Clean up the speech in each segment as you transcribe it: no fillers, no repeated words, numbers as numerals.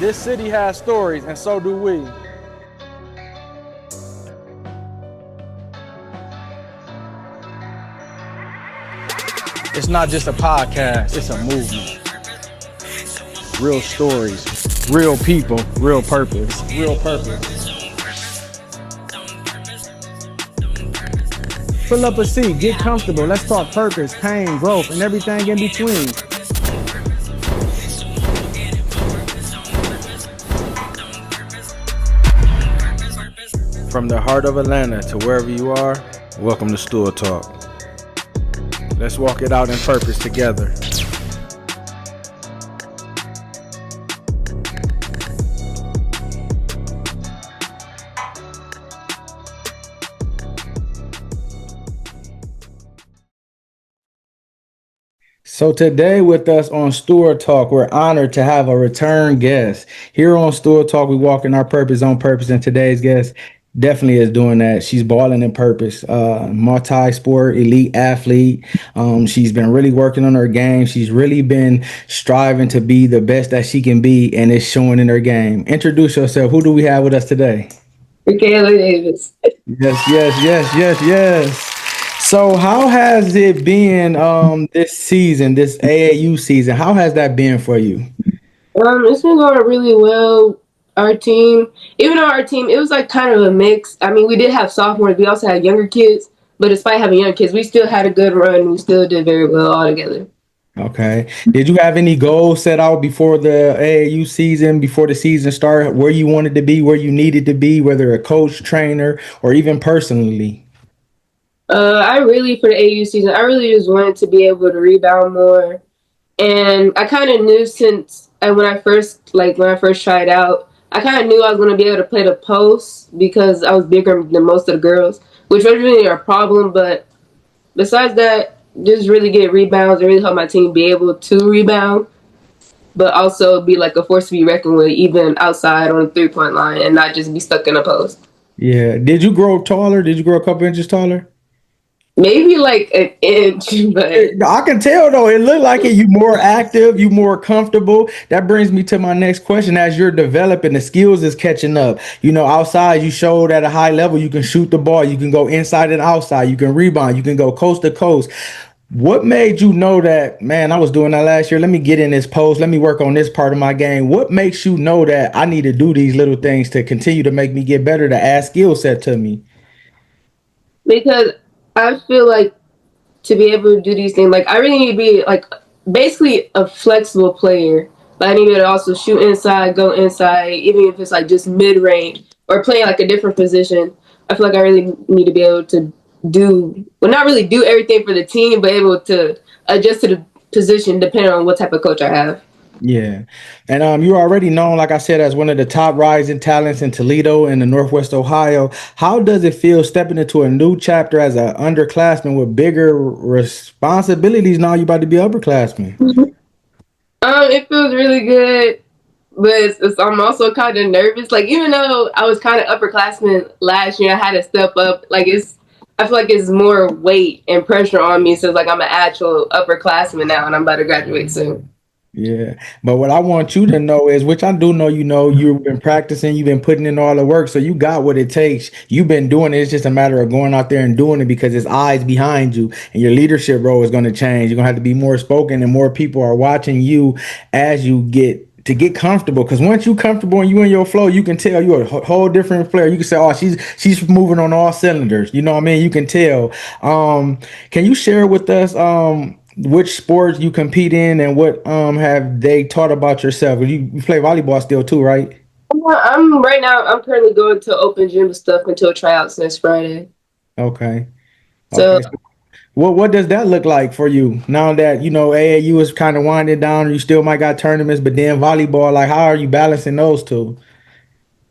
This city has stories, and so do we. It's not just a podcast, it's a movement. Real stories, real people, real purpose. Real purpose. Pull up a seat, get comfortable. Let's talk purpose, pain, growth, and everything in between. From the heart of Atlanta to wherever you are, welcome to Stool Talk. Let's walk it out in purpose together. So today with us on Stool Talk, we're honored to have a return guest. Here on Stool Talk, we walk in our purpose on purpose, and today's guest definitely is doing that. She's balling in purpose, multi-sport elite athlete. She's been really working on her game. She's really been striving to be the best that she can be, and it's showing in her game. Introduce yourself. Who do we have with us today? Rickayla Davis. Yes. So how has it been this season, this AAU season? How has that been for you? It's been going really well. Our team, even though our team, it was like kind of a mix. I mean, we did have sophomores. We also had younger kids. But despite having young kids, we still had a good run. We still did very well all together. Okay. Did you have any goals set out before the AAU season, before the season started, where you wanted to be, where you needed to be, whether a coach, trainer, or even personally? I really, for the AAU season, I really just wanted to be able to rebound more. And I kind of knew since when I first tried out, I kind of knew I was going to be able to play the post because I was bigger than most of the girls, which wasn't really a problem. But besides that, just really get rebounds and really help my team be able to rebound, but also be like a force to be reckoned with, even outside on the 3-point line and not just be stuck in a post. Yeah. Did you grow taller? Did you grow a couple inches taller? Maybe like an inch, but I can tell though. It looked like it. You more active, you more comfortable. That brings me to my next question. As you're developing, the skills is catching up. You know, outside you showed at a high level. You can shoot the ball. You can go inside and outside. You can rebound. You can go coast to coast. What made you know that, man, I was doing that last year? Let me get in this post. Let me work on this part of my game. What makes you know that I need to do these little things to continue to make me get better, to add skill set to me? because I feel like to be able to do these things, like I really need to be like basically a flexible player. But I need to also shoot inside, go inside, even if it's like just mid range or playing like a different position. I feel like I really need to be able to not really do everything for the team, but able to adjust to the position depending on what type of coach I have. Yeah. And you're already known, like I said, as one of the top rising talents in Toledo and the Northwest Ohio. How does it feel stepping into a new chapter as an underclassman with bigger responsibilities? Now you're about to be upperclassman. It feels really good, but I'm also kind of nervous. Like even though I was kind of upperclassman last year, I had to step up. I feel like it's more weight and pressure on me since like I'm an actual upperclassman now, and I'm about to graduate soon. Yeah. But what I want you to know is, which I do know, you know, you've been practicing, you've been putting in all the work. So you got what it takes. You've been doing it. It's just a matter of going out there and doing it because there's eyes behind you and your leadership role is going to change. You're going to have to be more spoken and more people are watching you as you get comfortable. Because once you're comfortable and you in your flow, you can tell you're a whole different player. You can say, oh, she's moving on all cylinders. You know what I mean? You can tell. Can you share with us which sports you compete in and what have they taught about yourself? You play volleyball still too, right? I'm currently going to open gym stuff until tryouts next Friday. Okay. So Okay. So what does that look like for you now that you know AAU is kind of winding down? You still might got tournaments, but then volleyball, like how are you balancing those two?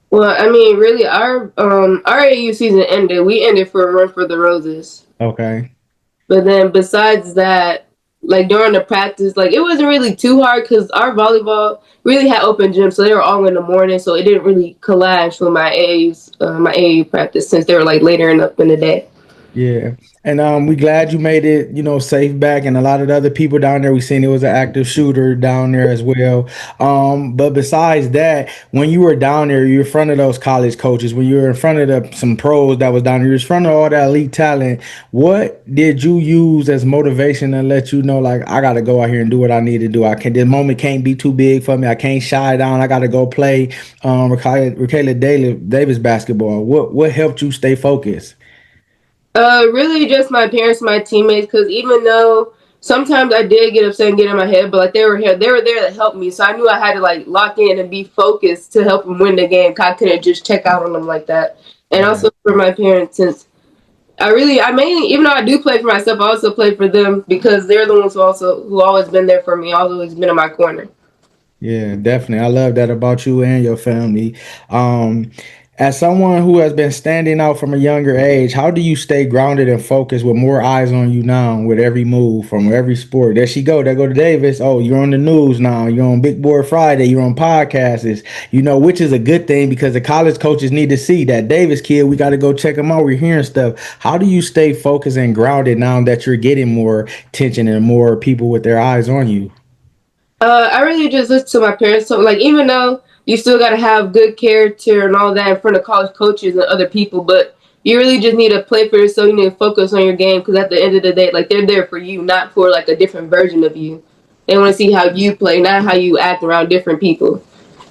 well, I mean, really, our AU season ended. We ended for a run for the roses. Okay. But then besides that, like during the practice, like it wasn't really too hard because our volleyball really had open gym, so they were all in the morning, so it didn't really collage with my AAU practice since they were like later in the day. Yeah, and we glad you made it, safe back. And a lot of the other people down there, we seen it was an active shooter down there as well. But besides that, when you were down there, you were in front of those college coaches. When you were in front of some pros that was down there, you was in front of all that elite talent. What did you use as motivation to let you know, like, I got to go out here and do what I need to do? I can. This moment can't be too big for me. I can't shy down. I got to go play Rickayla Davis basketball. What helped you stay focused? Really just my parents, my teammates, because even though sometimes I did get upset and get in my head, but like they were here, they were there to help me, so I knew I had to like lock in and be focused to help them win the game. 'Cause I couldn't just check out on them like that. And Yeah. also for my parents, since I mainly, even though I do play for myself, I also play for them because they're the ones who always been there for me, always been in my corner. Yeah, definitely. I love that about you and your family. Um, as someone who has been standing out from a younger age, how do you stay grounded and focused with more eyes on you now with every move from every sport? There she go. There go to Davis. Oh, you're on the news now. You're on Big Board Friday. You're on podcasts. Which is a good thing because the college coaches need to see that Davis kid. We got to go check him out. We're hearing stuff. How do you stay focused and grounded now that you're getting more attention and more people with their eyes on you? I really just listen to my parents. So, like, even though you still got to have good character and all that in front of college coaches and other people, but you really just need to play for yourself. You need to focus on your game because at the end of the day, like, they're there for you, not for like a different version of you. They want to see how you play, not how you act around different people.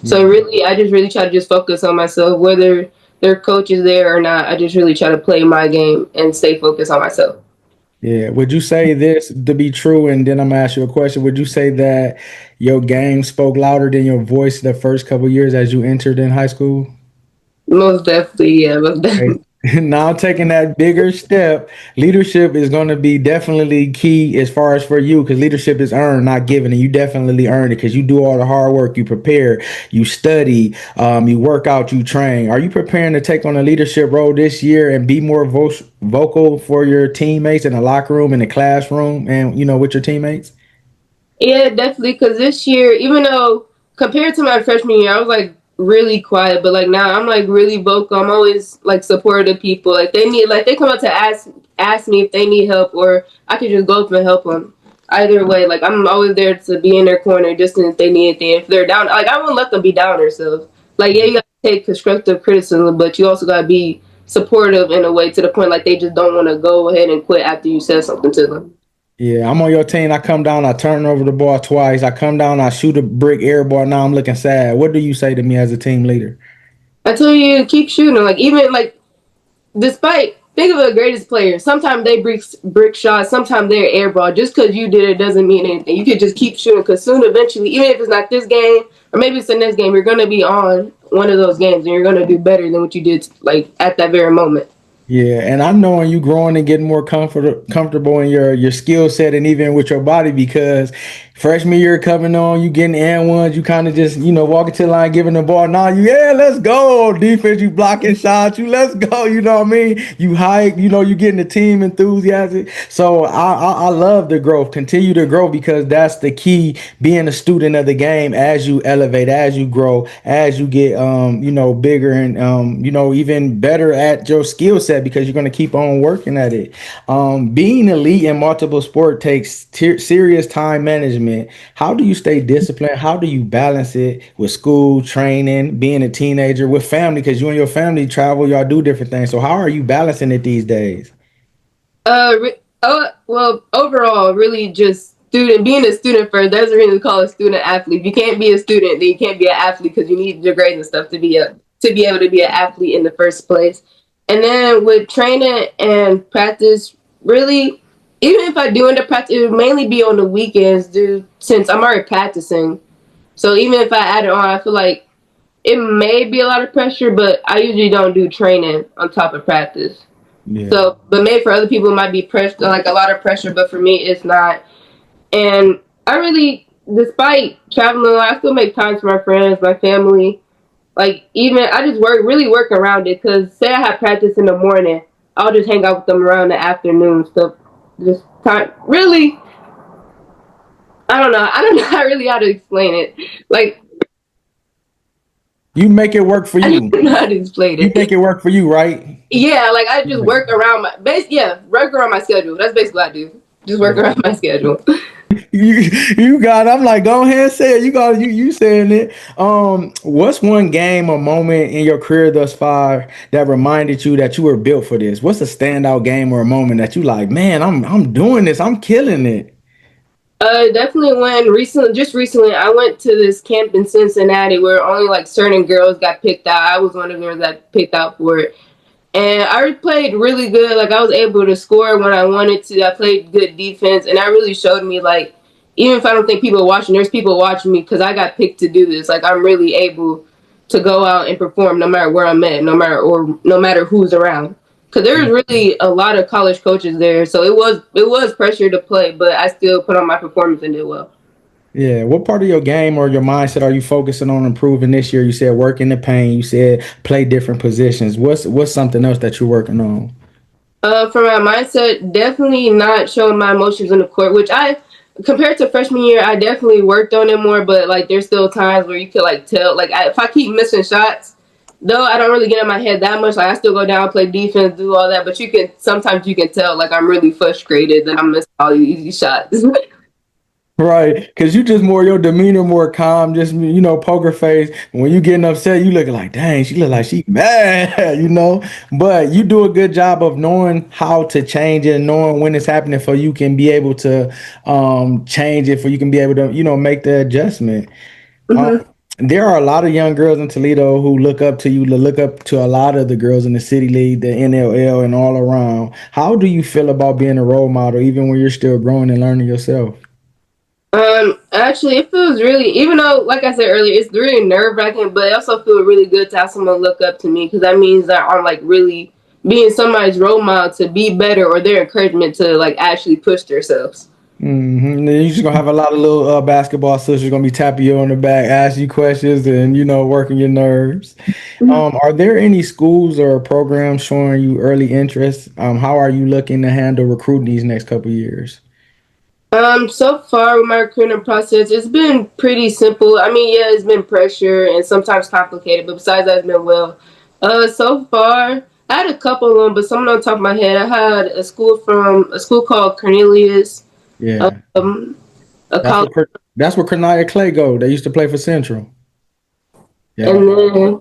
So Yeah. really, I just really try to just focus on myself, whether their coach is there or not. I just really try to play my game and stay focused on myself. Yeah. Would you say this to be true? And then I'm gonna ask you a question. Would you say that your game spoke louder than your voice the first couple years as you entered in high school? Most definitely, yeah, most Okay. definitely. Now taking that bigger step, leadership is going to be definitely key as far as for you because leadership is earned, not given, and you definitely earned it because you do all the hard work, you prepare, you study, you work out, you train. Are you preparing to take on a leadership role this year and be more vocal for your teammates in the locker room, in the classroom, and with your teammates? Yeah, definitely. Because this year, even though compared to my freshman year, I was like really quiet, but like now I'm like really vocal. I'm always like supportive of people. Like they need, like they come up to ask me if they need help, or I could just go up and help them. Either way, like I'm always there to be in their corner, just if they need anything. If they're down, like I won't let them be down themselves. Like yeah, you gotta take constructive criticism, but you also gotta be supportive in a way to the point like they just don't want to go ahead and quit after you said something to them. Yeah, I'm on your team. I come down, I turn over the ball twice. I come down, I shoot a brick air ball. Now I'm looking sad. What do you say to me as a team leader? I tell you, keep shooting. Like even like despite think of the greatest players, sometimes they brick shots, sometimes they're airball. Just because you did it doesn't mean anything. You could just keep shooting because soon, eventually, even if it's not this game or maybe it's the next game, you're gonna be on one of those games and you're gonna do better than what you did like at that very moment. Yeah, and I'm knowing you growing and getting more comfortable in your skill set and even with your body because freshman year coming on, you getting and ones, you kind of just walking to the line, giving the ball. Now let's go defense. You blocking shots, you let's go. You know what I mean? You hype. You getting the team enthusiastic. So I love the growth. Continue to grow because that's the key. Being a student of the game as you elevate, as you grow, as you get bigger and even better at your skill set because you're going to keep on working at it. Being elite in multiple sport takes serious time management. How do you stay disciplined? How do you balance it with school, training, being a teenager, with family? Because you and your family travel, y'all do different things. So how are you balancing it these days? Well, overall, really just student being a student first. That's the reason we call a student athlete. If you can't be a student, then you can't be an athlete because you need your grades and stuff to be able to be an athlete in the first place. And then with training and practice, really, even if I do end up practice, it would mainly be on the weekends, due since I'm already practicing. So even if I add it on, I feel like it may be a lot of pressure, but I usually don't do training on top of practice. Yeah. So, but maybe for other people, it might be pressure, like a lot of pressure, but for me, it's not. And I really, despite traveling a lot, I still make time for my friends, my family. Like, even, I just really work around it. Because, say I have practice in the morning, I'll just hang out with them around the afternoon stuff. Just time. Really, I don't know. I don't know really how to explain it. Like, You make it work for I don't you. know how to explain You make it. it work for you, right? Yeah, like I just Yeah. work around my base. Yeah, work around my schedule. That's basically what I do. Just work Yeah. around my schedule. You got it. I'm like, go ahead and say it. You got it. You saying it. What's one game or moment in your career thus far that reminded you that you were built for this? What's a standout game or a moment that you like, man, I'm doing this. I'm killing it. Definitely when just recently, I went to this camp in Cincinnati where only like certain girls got picked out. I was one of the girls that picked out for it. And I played really good. Like I was able to score when I wanted to. I played good defense, and that really showed me like even if I don't think people are watching, there's people watching me because I got picked to do this. Like I'm really able to go out and perform no matter where I'm at, no matter who's around. Because there's really a lot of college coaches there, so it was pressure to play, but I still put on my performance and did well. Yeah. What part of your game or your mindset are you focusing on improving this year? You said work in the paint. You said play different positions. What's something else that you're working on? For my mindset, definitely not showing my emotions on the court, which I, compared to freshman year, I definitely worked on it more, but like there's still times where you could like tell, like if I keep missing shots, though I don't really get in my head that much, like I still go down, play defense, do all that, but sometimes you can tell like I'm really frustrated that I'm missing all these easy shots. Right, because you just more your demeanor more calm, just poker face. When you getting upset, you looking like, dang, she look like she mad, But you do a good job of knowing how to change it, knowing when it's happening, for you can be able to change it, for you can be able to make the adjustment. Um, Mhm. there are a lot of young girls in Toledo who look up to you, look up to a lot of the girls in the city league, the NLL, and all around. How do you feel about being a role model, even when you're still growing and learning yourself? Actually, it feels really, even though, like I said earlier, it's really nerve wracking, but it also feels really good to have someone look up to me because that means that I'm like really being somebody's role model to be better or their encouragement to like actually push themselves. Then you're just gonna have a lot of little basketball sisters gonna be tapping you on the back, ask you questions, and working your nerves. Are there any schools or programs showing you early interest? How are you looking to handle recruiting these next couple years? So far with my recruiting process, it's been pretty simple. I mean, yeah, it's been pressure and sometimes complicated, but besides that, it's been well. So far, I had a couple of them, but some on top of my head, I had a school called Cornelius, Yeah, um, a that's college, that's where Kanaya Clay go. They used to play for Central. Yeah. and then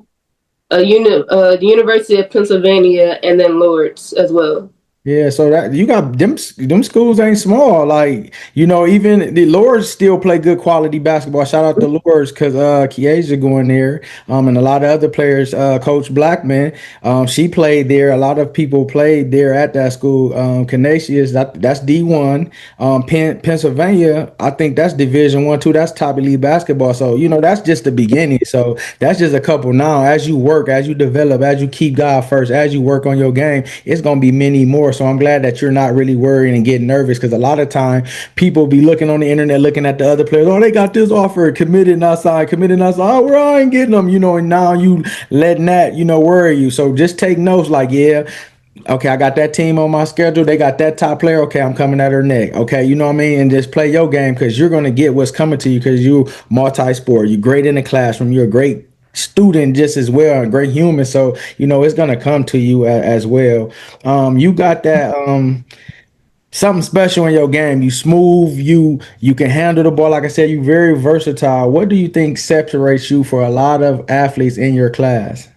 the University of Pennsylvania, and then Lourdes as well. Yeah, so that you got them schools ain't small. Like, even the Lords still play good quality basketball. Shout out to Lords because Kiesia going there. And a lot of other players, Coach Blackman, she played there. A lot of people played there at that school. Canisius, that's D1. Pennsylvania, I think that's Division 1 too. That's top elite basketball. So, that's just the beginning. So that's just a couple now. As you work, as you develop, as you keep God first, as you work on your game, it's gonna be many more. So I'm glad that you're not really worried and getting nervous, because a lot of time people be looking on the internet, looking at the other players. Oh, they got this offer, committed, not signed, committed, not signed. Oh, well, I ain't getting them, and now you letting that, worry you. So just take notes, like, yeah, okay, I got that team on my schedule. They got that top player. Okay, I'm coming at her neck. Okay, you know what I mean? And just play your game, because you're going to get what's coming to you, because you multi-sport. You're great in the classroom. You're a great student just as well, and great human. So, it's going to come to you as well. You got that something special in your game. You smooth, you can handle the ball. Like I said, you very versatile. What do you think separates you for a lot of athletes in your class?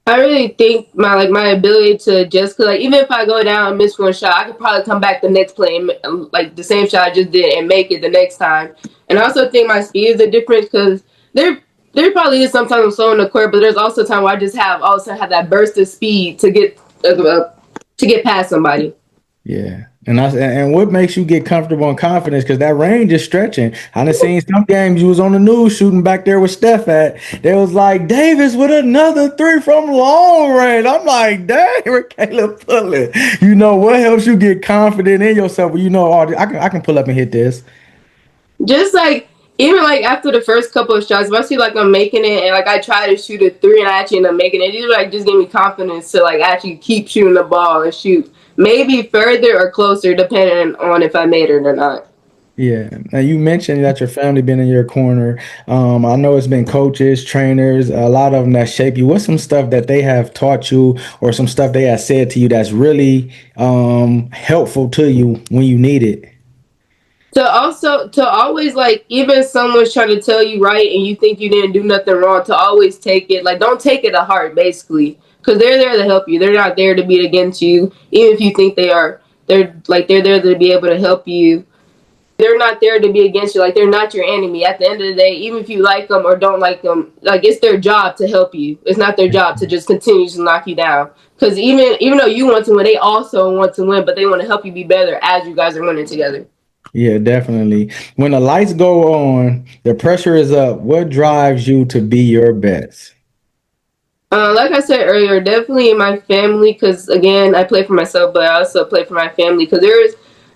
I really think my ability to just cause like even if I go down and miss one shot, I could probably come back the next play and like the same shot I just did and make it the next time. And I also think my speed is a difference because there probably is sometimes I'm slow in the court, but there's also time where I just have all of a sudden have that burst of speed to get past somebody. Yeah. And what makes you get comfortable and confidence? Because that range is stretching. I done seen some games you was on the news shooting back there with Steph at. They was like, Davis with another three from long range. I'm like, dang, Rickayla pulling. What helps you get confident in yourself? Well, oh, I can pull up and hit this. Just like even like after the first couple of shots, if I see like I'm making it and like I try to shoot a three and I actually end up making it, these like just give me confidence to like actually keep shooting the ball and shoot maybe further or closer depending on if I made it or not. Yeah. Now you mentioned that your family been in your corner. I know it's been coaches, trainers, a lot of them that shape you. What's some stuff that they have taught you or some stuff they have said to you that's really helpful to you when you need it? To always like, even if someone's trying to tell you right and you think you didn't do nothing wrong, to always take it, like, don't take it to heart, basically, because they're there to help you. They're not there to be against you, even if you think they are. They're there to be able to help you. They're not there to be against you. Like, they're not your enemy. At the end of the day, even if you like them or don't like them, like, it's their job to help you. It's not their job to just continue to knock you down. Because even though you want to win, they also want to win, but they want to help you be better as you guys are winning together. Yeah, definitely. When the lights go on, the pressure is up. What drives you to be your best? Like I said earlier, definitely my family. Because again, I play for myself, but I also play for my family. Because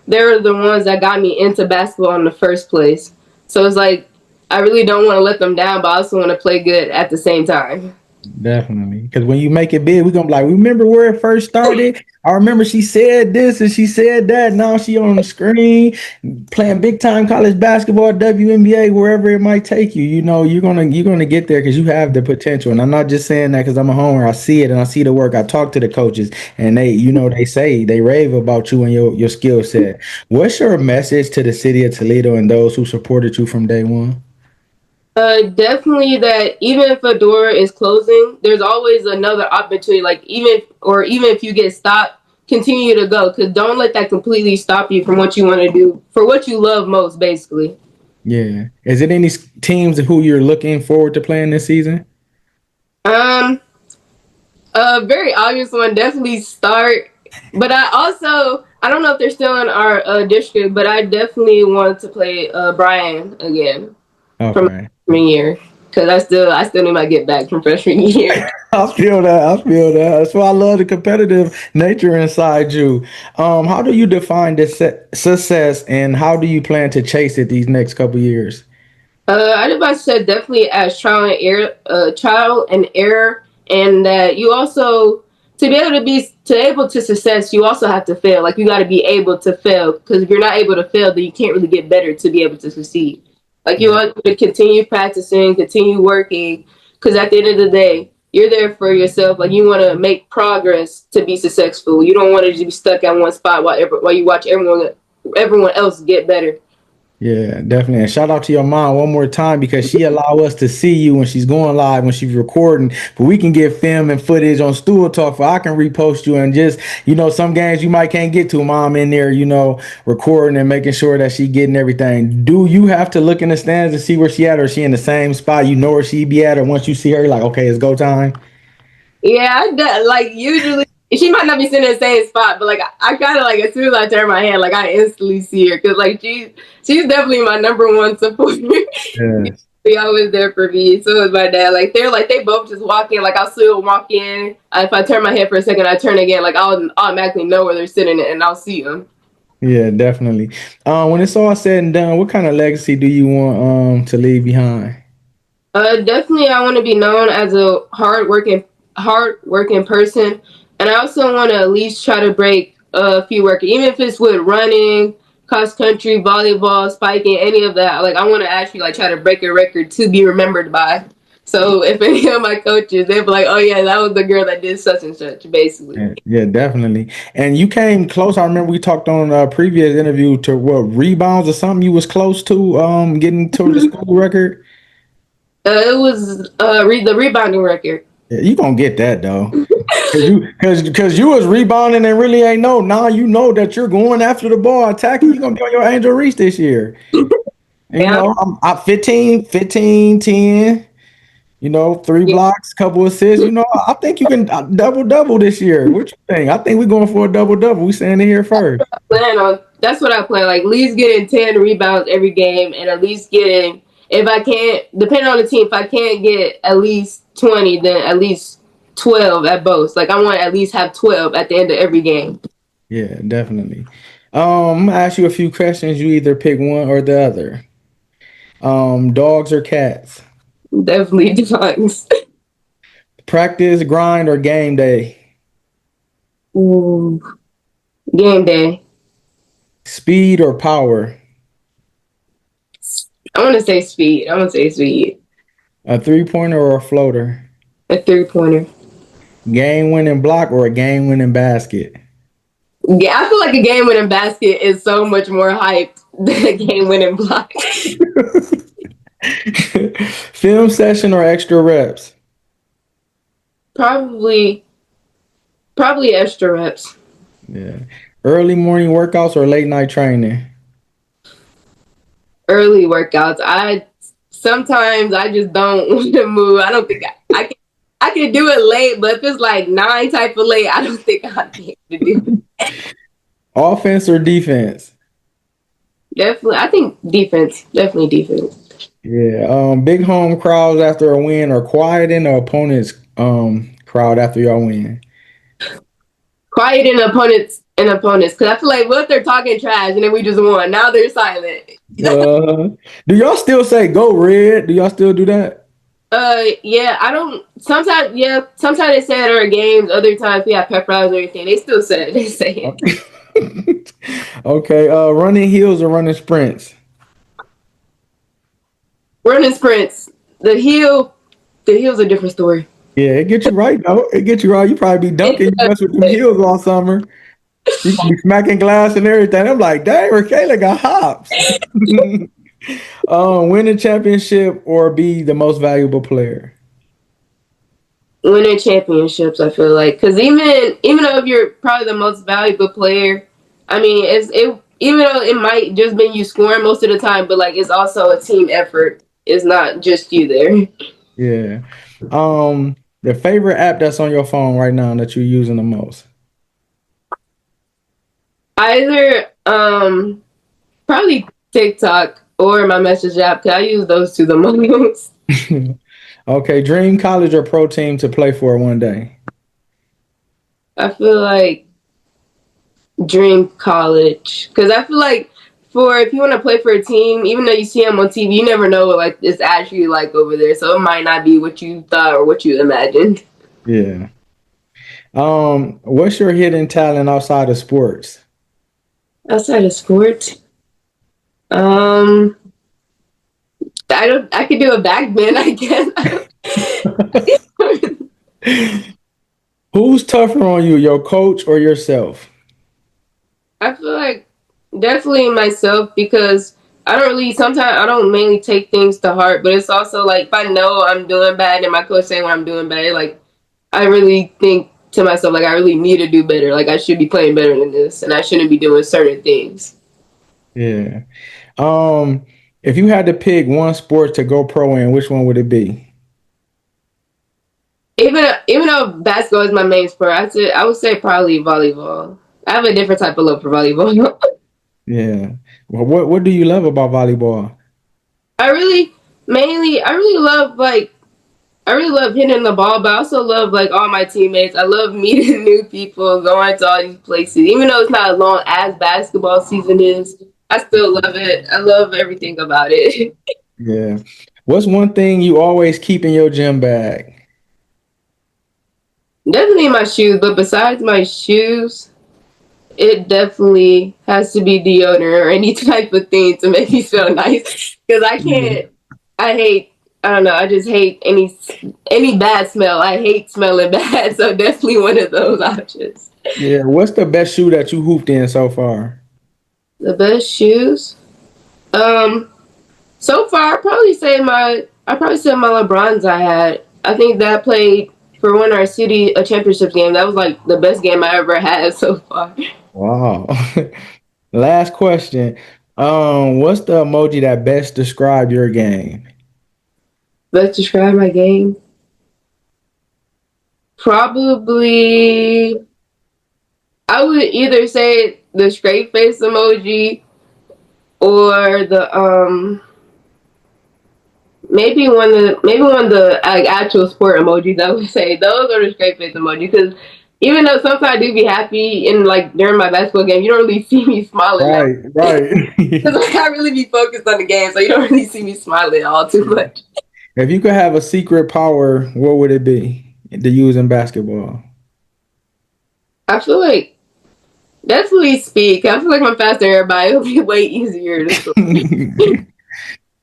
they're the ones that got me into basketball in the first place. So it's like, I really don't want to let them down, but I also want to play good at the same time. Definitely. Because when you make it big, we're gonna be like, remember where it first started? I remember she said this and she said that. Now she on the screen playing big time college basketball, WNBA, wherever it might take you. You know, you're gonna get there because you have the potential. And I'm not just saying that because I'm a homer. I see it and I see the work. I talk to the coaches and they say they rave about you and your skill set. What's your message to the city of Toledo and those who supported you from day one? Definitely that even if a door is closing, there's always another opportunity. Like, even if you get stopped, continue to go, because don't let that completely stop you from what you want to do, for what you love most, basically. Yeah. Is it any teams who you're looking forward to playing this season? Um, a very obvious one, definitely start. But I don't know if they're still in our district, but I definitely want to play Brian again from Okay. freshman year, because I still need my get back from freshman year. I feel that. I feel that. That's why I love the competitive nature inside you. How do you define this success, and how do you plan to chase it these next couple years? I just about to say definitely as trial and error, and that you also, to able to success, you also have to fail. Like, you got to be able to fail, because if you're not able to fail, then you can't really get better to be able to succeed. Like, you Yeah. want to continue practicing, continue working, because at the end of the day, you're there for yourself. Like, you want to make progress to be successful. You don't want to just be stuck at one spot while you watch everyone else get better. Yeah, definitely. And shout out to your mom one more time because she allow us to see you when she's going live, when she's recording. But we can get film and footage on Stool Talk, for I can repost you and just, some games you might can't get to. Mom in there, recording and making sure that she getting everything. Do you have to look in the stands to see where she at, or is she in the same spot? You know where she be at, or once you see her, you're like, okay, it's go time. Yeah, like, usually she might not be sitting in the same spot, but like, I kind of, like, as soon as I turn my head, like, I instantly see her, because like, she's definitely my number one supporter. Yeah. She always there for me. So is my dad. They both just walk in. Like, I'll still walk in. If I turn my head for a second, I turn again. Like, I'll automatically know where they're sitting, and I'll see them. Yeah, definitely. When it's all said and done, what kind of legacy do you want to leave behind? Definitely, I want to be known as a hard working person, and I also want to at least try to break a few records, even if it's with running, cross country, volleyball, spiking, any of that. Like, I want to actually, like, try to break a record to be remembered by. So if any of my coaches, they'd be like, "Oh yeah, that was the girl that did such and such," basically. Yeah, yeah, definitely. And you came close. I remember we talked on a previous interview to what rebounds or something. You was close to getting to the school record. It was the rebounding record. Yeah, you gonna get that though, because you was rebounding and really ain't know. Now you know that you're going after the ball, attacking. You're gonna be on your Angel Reese this year. And, Yeah, I'm 15, 15, 10. Three yeah. blocks, couple assists. I think you can double double this year. What you think? I think we're going for a double double. We saying it here first. That's what I plan. Like, at least getting 10 rebounds every game, and at least getting, if I can't, depending on the team, if I can't get at least 20, then at least 12 at both. Like, I want to at least have 12 at the end of every game. Yeah, definitely. I'm gonna ask you a few questions. You either pick one or the other. Dogs or cats? Definitely defines. Practice, grind, or game day? Ooh, game day. Speed or power? I want to say speed. I want to say speed. A 3-pointer or a floater? A 3-pointer. Game winning block or a game winning basket? Yeah, I feel like a game winning basket is so much more hyped than a game winning block. Film session or extra reps? probably, probably extra reps. Yeah. Early morning workouts or late night training? Early workouts. I sometimes I just don't want to move. I don't think I can. I can do it late, but if it's like 9 type of late, I don't think I'll be able to do it. Offense or defense? Definitely, I think defense. Definitely defense. Yeah. Big home crowds after a win or quieting the opponent's crowd after y'all win? Quiet in opponents. Because I feel like what if they're talking trash and then we just won? Now they're silent. Uh, do y'all still say go red? Do y'all still do that? Yeah, I don't. Sometimes, yeah, sometimes they say it at our games. Other times we have pep rallies or anything. They still say it. They say it. Okay. Running heels or running sprints? Running sprints. The heel's a different story. Yeah, it gets you right though. It gets you right. You probably be dunking. You mess with them heels all summer. You gonna be smacking glass and everything. I'm like, dang, Rickayla got hops. Win a championship or be the most valuable player. Winning championships, I feel like, because even though if you're probably the most valuable player, I mean, even though it might just been you scoring most of the time, but like it's also a team effort. It's not just you there. Yeah. The favorite app that's on your phone right now that you're using the most. Either probably TikTok or my message app. Cause I use those two the most. Okay, dream college or pro team to play for one day. I feel like dream college because I feel like for if you want to play for a team, even though you see them on TV, you never know what like it's actually like over there. So it might not be what you thought or what you imagined. Yeah. What's your hidden talent outside of sports? Outside of sports, um, I don't. I could do a backbend, I guess. Who's tougher on you, your coach or yourself? I feel like definitely myself because I don't really sometimes I don't mainly take things to heart, but it's also like if I know I'm doing bad and my coach saying when I'm doing bad, like I really think to myself like I really need to do better. Like I should be playing better than this and I shouldn't be doing certain things. Yeah. Um, if you had to pick one sport to go pro in, which one would it be? Even though basketball is my main sport, I would say probably volleyball. I have a different type of love for volleyball. Yeah. Well, what do you love about volleyball? I really I really love like I really love hitting the ball, but I also love like all my teammates. I love meeting new people, going to all these places. Even though it's not as long as basketball season is, I still love it. I love everything about it. Yeah. What's one thing you always keep in your gym bag? Definitely my shoes, but besides my shoes, it definitely has to be deodorant or any type of thing to make me feel nice. Because I Yeah. can't. I hate. I don't know. I just hate any bad smell. I hate smelling bad. So definitely one of those options. Yeah. What's the best shoe that you hooped in so far? The best shoes. Um. So far, I probably say my LeBrons I had. I think that played for one our city a championship game. That was like the best game I ever had so far. Wow. Last question. What's the emoji that best describe your game? Let's describe my game. Probably, I would either say the straight face emoji or the maybe one of the like actual sport emojis. I would say those are the straight face emoji because even though sometimes I do be happy in like during my basketball game, you don't really see me smiling that Right, right. because like, I really be focused on the game, so you don't really see me smiling all too much. If you could have a secret power, what would it be to use in basketball? I feel like definitely speak. I feel like I'm faster than everybody. It'll be way easier to score.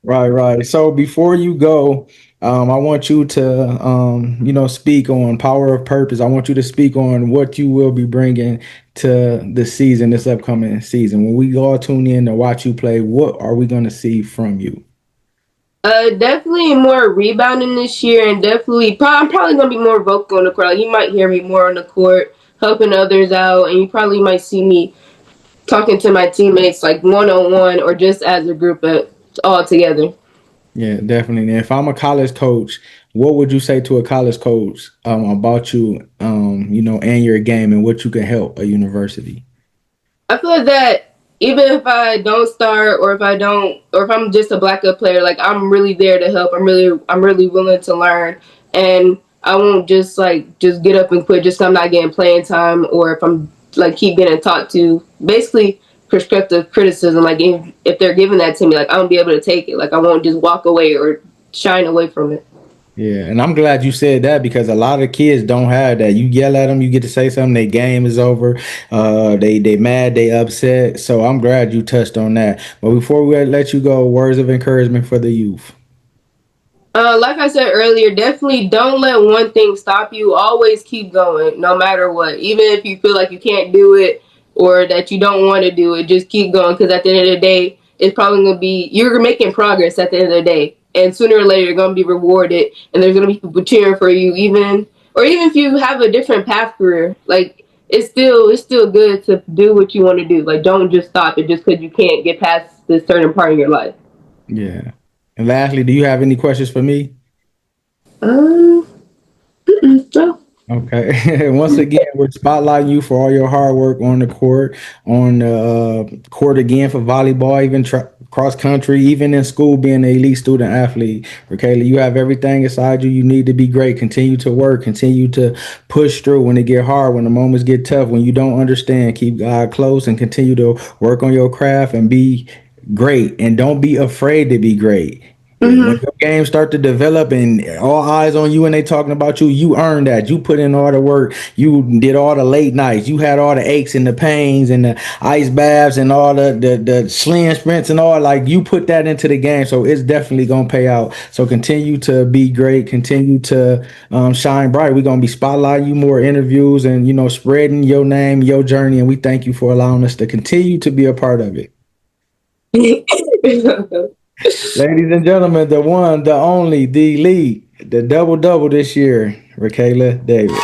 Right, right. So before you go, I want you to, speak on power of purpose. I want you to speak on what you will be bringing to the season, this upcoming season. When we all tune in to watch you play, what are we going to see from you? Definitely more rebounding this year, and definitely, I'm probably gonna be more vocal on the court. Like, you might hear me more on the court, helping others out, and you probably might see me talking to my teammates like one on one or just as a group of all together. Yeah, definitely. And if I'm a college coach, what would you say to a college coach about you, and your game and what you can help a university? I feel like that even if I don't start or if I don't or if I'm just a backup player, like I'm really there to help. I'm really willing to learn, and I won't just get up and quit just 'cause I'm not getting playing time or if I'm like keep getting talked to. Basically, constructive criticism. Like if they're giving that to me, like I won't be able to take it. Like I won't just walk away or shine away from it. Yeah, and I'm glad you said that because a lot of kids don't have that. You yell at them, you get to say something, their game is over. They mad, they upset. So I'm glad you touched on that. But before we let you go, words of encouragement for the youth. Like I said earlier, definitely don't let one thing stop you. Always keep going, no matter what. Even if you feel like you can't do it or that you don't want to do it, just keep going. Because at the end of the day, it's probably gonna be you're making progress at the end of the day, and sooner or later you're gonna be rewarded, and there's gonna be people cheering for you. Even if you have a different path career, like it's still good to do what you want to do. Like don't just stop it just because you can't get past this certain part of your life. Yeah. And lastly, do you have any questions for me? Um, no. Okay. Once again, we're spotlighting you for all your hard work on the court, on the court again for volleyball, even cross country, even in school, being an elite student athlete. Rickayla, you have everything inside you. You need to be great. Continue to work. Continue to push through when it get hard, when the moments get tough, when you don't understand. Keep God close and continue to work on your craft and be great. And don't be afraid to be great. When Mm-hmm. your games start to develop and all eyes on you and they talking about you, you earned that. You put in all the work. You did all the late nights. You had all the aches and the pains and the ice baths and all the slim sprints and all. Like you put that into the game, so it's definitely gonna pay out. So continue to be great. Continue to shine bright. We're gonna be spotlighting you more interviews and spreading your name, your journey, and we thank you for allowing us to continue to be a part of it. Ladies and gentlemen, the one, the only, the lead, the double double this year, Rickayla Davis.